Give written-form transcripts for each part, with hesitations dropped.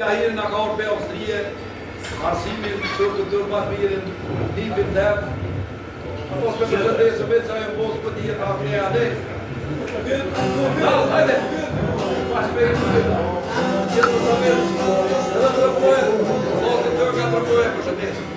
Herë nga ka orë për Austrije, arsimin, shërë materin, tipin tem. Mos me përshëndesë vetë sa e mos për tjetë a këne ade. Hajde! Pashme e këtë. Qëtë sa verë, edhe të rëpojë, lotë të ka të rëpojë përshëndesë.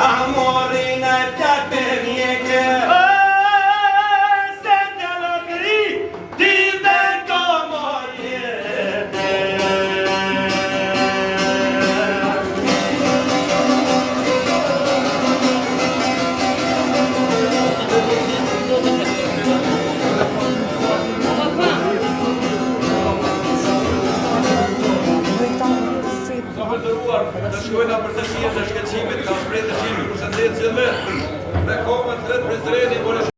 Amorin e pjatë për mjekë Se të lëkri Ti dhe komo jetë Sa vëndëruar, të shkojna për të shirë të shkeqimit, ka shprej të shimi, përshëndetje me komën të të prezreni,